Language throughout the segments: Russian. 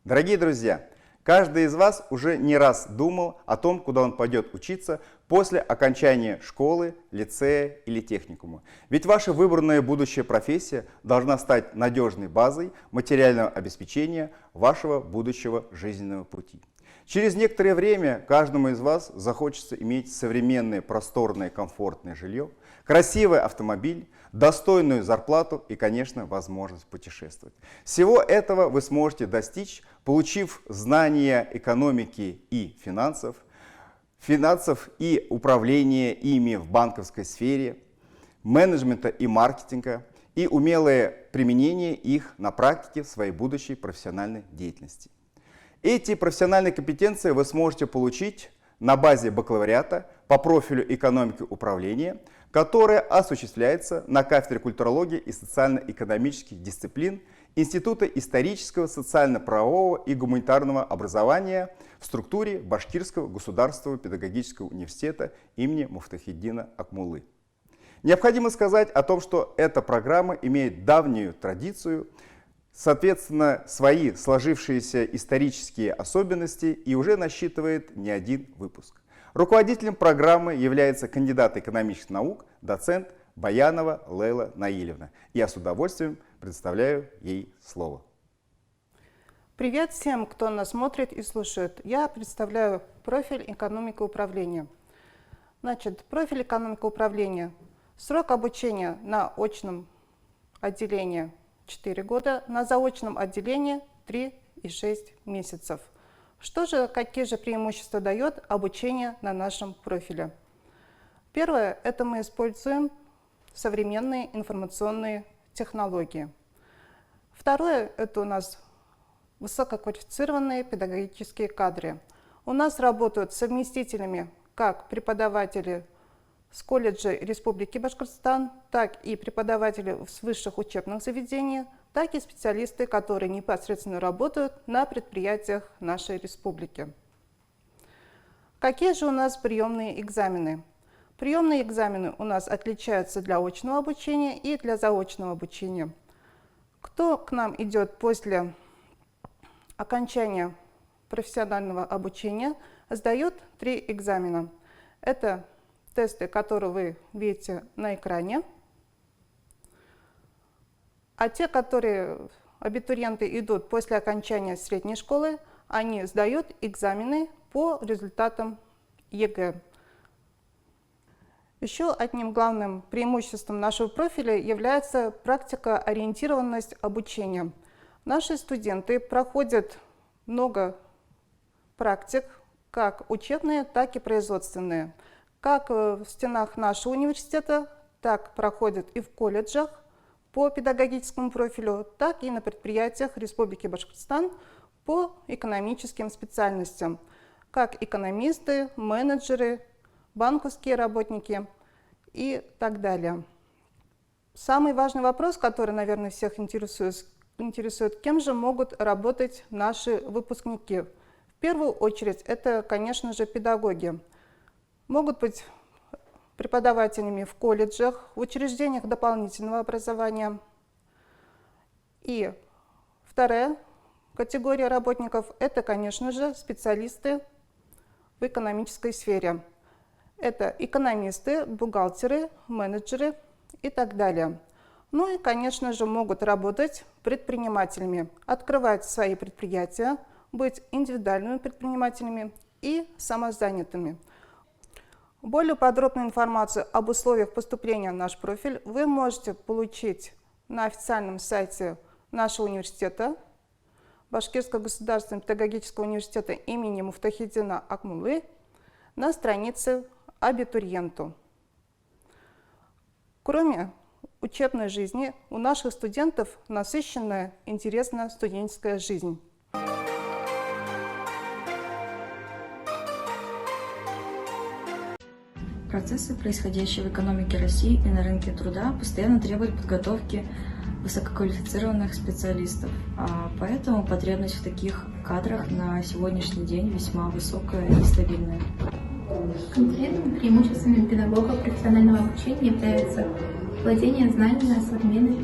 Дорогие друзья, каждый из вас уже не раз думал о том, куда он пойдет учиться после окончания школы, лицея или техникума. Ведь ваша выбранная будущая профессия должна стать надежной базой материального обеспечения вашего будущего жизненного пути. Через некоторое время каждому из вас захочется иметь современное, просторное, комфортное жилье, красивый автомобиль, достойную зарплату и, конечно, возможность путешествовать. Всего этого вы сможете достичь, получив знания экономики и финансов и управления ими в банковской сфере, менеджмента и маркетинга, и умелое применение их на практике в своей будущей профессиональной деятельности. Эти профессиональные компетенции вы сможете получить на базе бакалавриата по профилю экономики управления, которая осуществляется на кафедре культурологии и социально-экономических дисциплин Института исторического, социально-правового и гуманитарного образования в структуре Башкирского государственного педагогического университета имени Муфтахиддина Акмуллы. Необходимо сказать о том, что эта программа имеет давнюю традицию, соответственно, свои сложившиеся исторические особенности и уже насчитывает не один выпуск. Руководителем программы является кандидат экономических наук, доцент Баянова Лейла Наилевна. Я с удовольствием предоставляю ей слово. Привет всем, кто нас смотрит и слушает. Я представляю профиль экономика управления. Значит, профиль экономика управления. Срок обучения на очном отделении 4 года, на заочном отделении 3 и 6 месяцев. Какие же преимущества дает обучение на нашем профиле? Первое – это мы используем современные информационные технологии. Второе – это у нас высококвалифицированные педагогические кадры. У нас работают совместителями как преподаватели с колледжа Республики Башкортостан, так и преподаватели с высших учебных заведений, так и специалисты, которые непосредственно работают на предприятиях нашей республики. Какие же у нас приемные экзамены? Приемные экзамены у нас отличаются для очного обучения и для заочного обучения. Кто к нам идет после окончания профессионального обучения, сдает 3 экзамена. Это тесты, которые вы видите на экране. А те, абитуриенты идут после окончания средней школы, они сдают экзамены по результатам ЕГЭ. Еще одним главным преимуществом нашего профиля является практикоориентированность обучения. Наши студенты проходят много практик, как учебные, так и производственные. Как в стенах нашего университета, так проходят и в колледжах по педагогическому профилю, так и на предприятиях Республики Башкортостан по экономическим специальностям, как экономисты, менеджеры, банковские работники и так далее. Самый важный вопрос, который, наверное, всех интересует, кем же могут работать наши выпускники. В первую очередь, это, конечно же, педагоги. Могут быть преподавателями в колледжах, в учреждениях дополнительного образования. И вторая категория работников – это, конечно же, специалисты в экономической сфере. Это экономисты, бухгалтеры, менеджеры и так далее. Ну и, конечно же, могут работать предпринимателями, открывать свои предприятия, быть индивидуальными предпринимателями и самозанятыми. Более подробную информацию об условиях поступления в наш профиль вы можете получить на официальном сайте нашего университета, Башкирского государственного педагогического университета имени Муфтахиддина Акмуллы, на странице «Абитуриенту». Кроме учебной жизни, у наших студентов насыщенная, интересная студенческая жизнь. Процессы, происходящие в экономике России и на рынке труда, постоянно требуют подготовки высококвалифицированных специалистов. Поэтому потребность в таких кадрах на сегодняшний день весьма высокая и стабильная. Конкретными преимуществами педагога профессионального обучения является владение знаниями о современной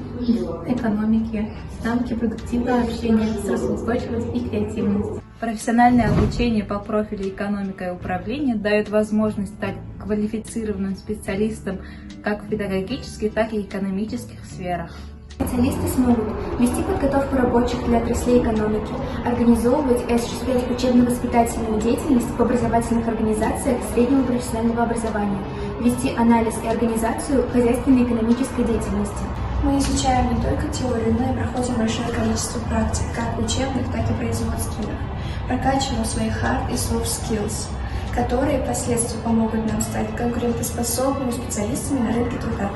экономике, навыки продуктивного общения, стрессоустойчивость и креативность. Профессиональное обучение по профилю экономика и управление дает возможность стать квалифицированным специалистом как в педагогических, так и экономических сферах. Специалисты смогут вести подготовку рабочих для отраслей экономики, организовывать и осуществлять учебно-воспитательную деятельность в образовательных организациях среднего профессионального образования, вести анализ и организацию хозяйственной экономической деятельности. Мы изучаем не только теорию, но и проходим большое количество практик, как учебных, так и производственных. Прокачиваем свои hard и soft skills, которые впоследствии помогут нам стать конкурентоспособными специалистами на рынке труда.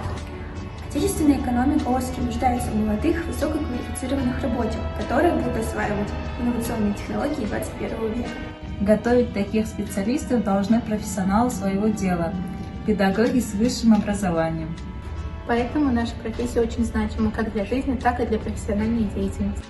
Отечественная экономика остро нуждается в молодых, высококвалифицированных рабочих, которые будут осваивать инновационные технологии 21 века. Готовить таких специалистов должны профессионалы своего дела, педагоги с высшим образованием. Поэтому наша профессия очень значима как для жизни, так и для профессиональной деятельности.